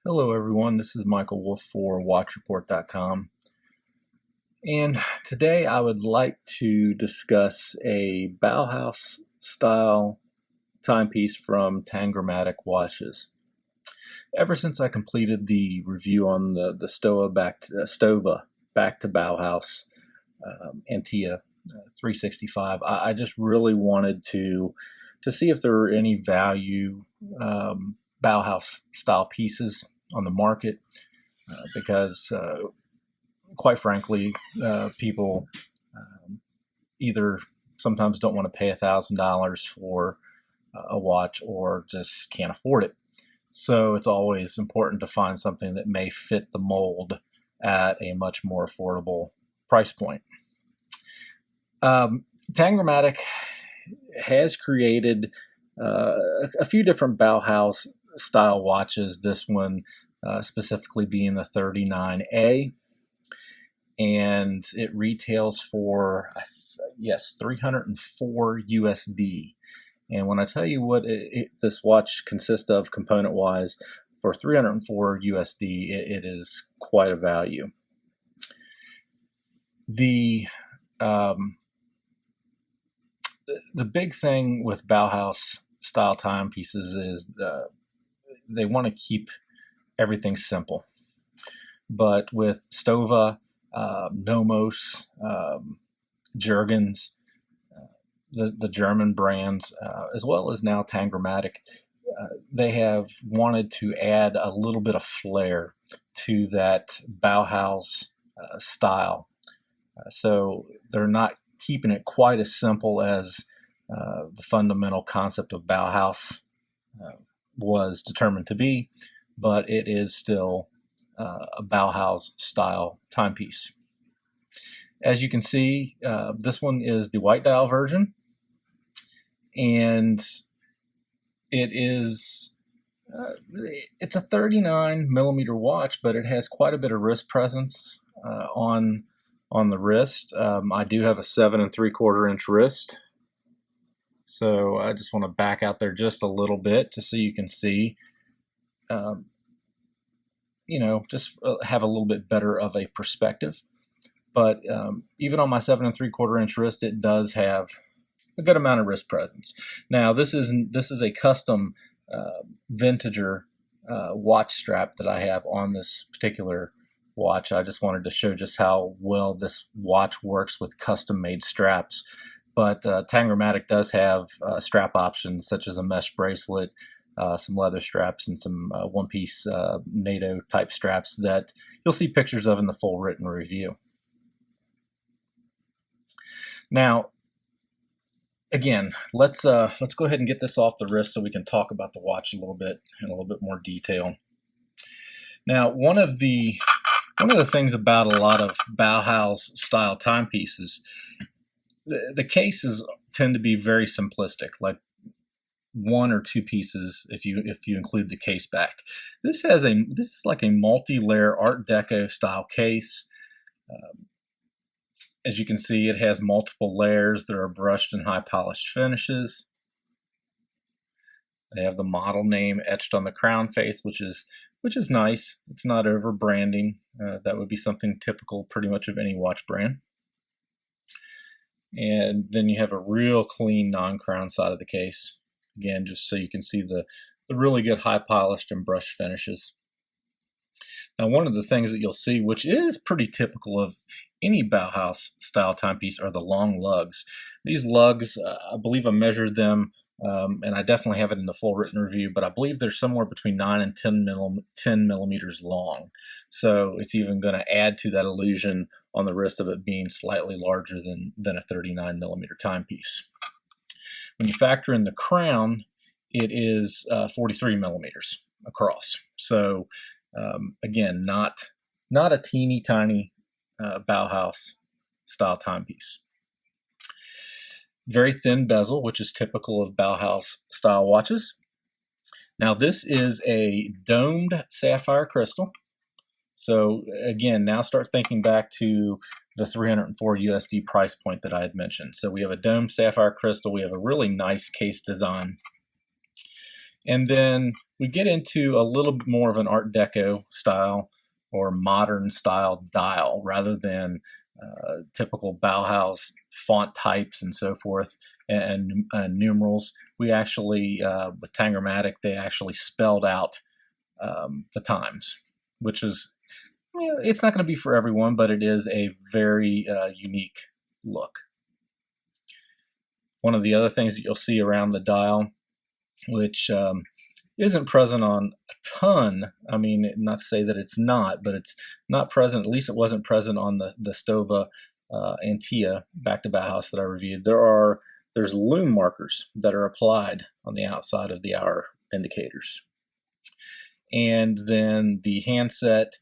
Hello everyone, this is Michael Wolfe for WatchReport.com, and today I would like to discuss a Bauhaus style timepiece from Tangramatic watches. Ever since I completed the review on the Stova back to Bauhaus Antia 365, I just really wanted to see if there were any value Bauhaus style pieces on the market, because quite frankly, people either sometimes don't want to pay $1,000 for a watch or just can't afford it. So it's always important to find something that may fit the mold at a much more affordable price point. Tangramatic has created a few different Bauhaus style watches, this one specifically being the 39A, and it retails for, yes, $304 USD. And when I tell you what this watch consists of component wise, for $304 USD, it is quite a value. The big thing with Bauhaus style timepieces is they want to keep everything simple. But with Stova, Nomos, Jergens, the German brands, as well as now Tangramatic, they have wanted to add a little bit of flair to that Bauhaus style. So they're not keeping it quite as simple as the fundamental concept of Bauhaus was determined to be, but it is still a Bauhaus style timepiece. As you can see, this one is the white dial version, and it is it's a 39 millimeter watch, but it has quite a bit of wrist presence on the wrist. I do have a 7 3/4 inch wrist, so I just want to back out there just a little bit just so you can see, just have a little bit better of a perspective. But even on my 7 3/4 inch wrist, it does have a good amount of wrist presence. Now, this is a custom vintager watch strap that I have on this particular watch. I just wanted to show just how well this watch works with custom-made straps. But Tangramatic does have strap options such as a mesh bracelet, some leather straps, and some one-piece NATO type straps that you'll see pictures of in the full written review. Now, again, let's go ahead and get this off the wrist so we can talk about the watch a little bit in a little bit more detail. Now, one of the things about a lot of Bauhaus style timepieces, the cases tend to be very simplistic, like one or two pieces if you include the case back. This is like a multi-layer Art Deco style case. As you can see, it has multiple layers that are brushed and high polished finishes. They have the model name etched on the crown face, which is nice. It's not over branding. That would be something typical pretty much of any watch brand. And then you have a real clean non-crown side of the case. Again, just so you can see the really good high polished and brushed finishes. Now, one of the things that you'll see, which is pretty typical of any Bauhaus style timepiece, are the long lugs. These lugs, I believe I measured them, and I definitely have it in the full written review, but I believe they're somewhere between 9 and 10 millimeters long. So it's even going to add to that illusion on the wrist of it being slightly larger than a 39 millimeter timepiece. When you factor in the crown, it is 43 millimeters across. So again, not a teeny tiny Bauhaus style timepiece. Very thin bezel, which is typical of Bauhaus style watches. Now, this is a domed sapphire crystal. So again, now start thinking back to the $304 USD price point that I had mentioned. So we have a domed sapphire crystal. We have a really nice case design. And then we get into a little bit more of an Art Deco style or modern style dial rather than typical Bauhaus font types and so forth and numerals. We actually, with Tangramatic, they actually spelled out the times, which is, it's not going to be for everyone, but it is a very unique look. One of the other things that you'll see around the dial, which isn't present on a ton, I mean, not to say that it's not, but it's not present, at least it wasn't present on the Stova Antia back to Bauhaus that I reviewed. There's loom markers that are applied on the outside of the hour indicators. And then the handset,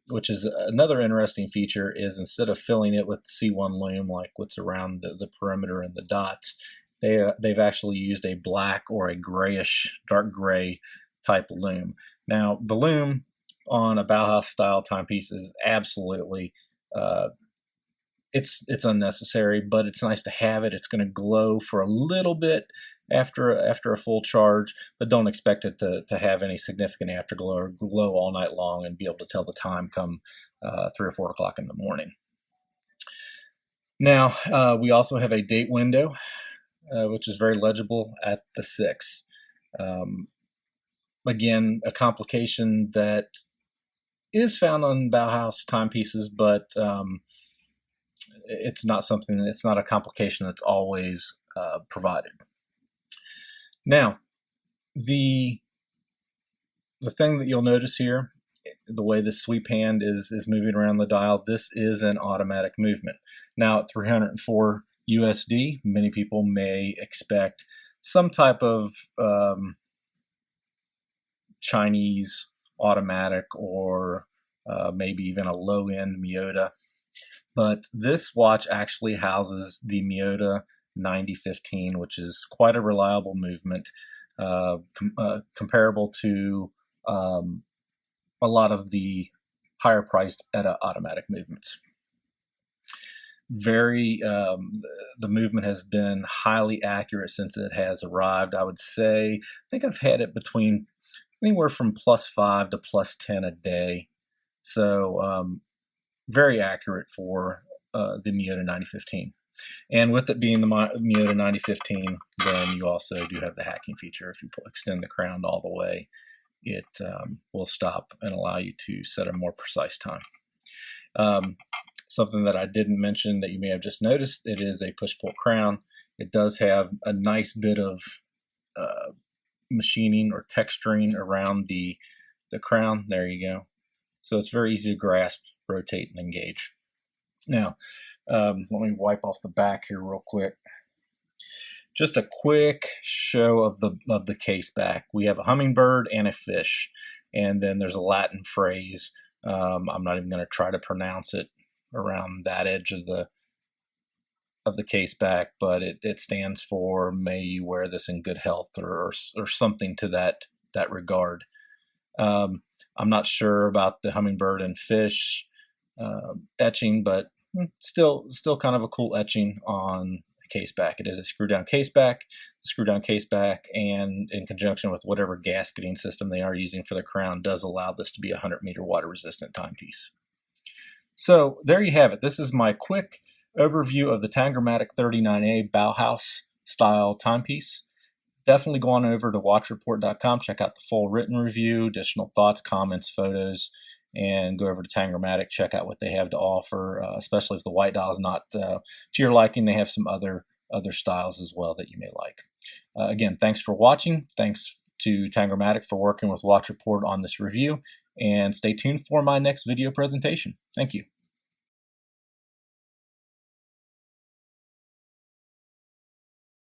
which is another interesting feature, is instead of filling it with C1 loom like what's around the perimeter and the dots, they've actually used a black or a grayish, dark gray type loom. Now, the loom on a Bauhaus style timepiece is absolutely, it's unnecessary, but it's nice to have it. It's going to glow for a little bit after a full charge, but don't expect it to have any significant afterglow or glow all night long and be able to tell the time come 3 or 4 o'clock in the morning. Now, we also have a date window, which is very legible at the 6. Again, a complication that is found on Bauhaus timepieces, but it's not a complication that's always provided. Now, the thing that you'll notice here, the way the sweep hand is moving around the dial, this is an automatic movement. Now, at 304 USD, many people may expect some type of Chinese automatic or maybe even a low-end Miyota. But this watch actually houses the Miyota 9015, which is quite a reliable movement, comparable to a lot of the higher priced ETA automatic movements. The movement has been highly accurate since it has arrived. I would say, I think I've had it between anywhere from +5 to +10 a day. So very accurate for the Miyota 9015. And with it being the Miyota 9015, then you also do have the hacking feature. If you extend the crown all the way, it will stop and allow you to set a more precise time. Something that I didn't mention that you may have just noticed, it is a push-pull crown. It does have a nice bit of machining or texturing around the crown. There you go. So it's very easy to grasp, rotate, and engage. Now, let me wipe off the back here real quick. Just a quick show of the case back. We have a hummingbird and a fish, and then there's a Latin phrase. I'm not even going to try to pronounce it around that edge of the case back, but it stands for "May you wear this in good health" or something to that regard. I'm not sure about the hummingbird and fish etching, but still kind of a cool etching on the case back. It is a screw down case back. The screw down case back, and in conjunction with whatever gasketing system they are using for the crown, does allow this to be a 100-meter water resistant timepiece. So there you have it. This is my quick overview of the Tangramatic 39A Bauhaus style timepiece. Definitely go on over to watchreport.com, check out the full written review, additional thoughts, comments, photos, and go over to Tangramatic, check out what they have to offer, especially if the white dial is not to your liking. They have some other styles as well that you may like. Again, thanks for watching. Thanks to Tangramatic for working with Watch Report on this review, and stay tuned for my next video presentation. Thank you.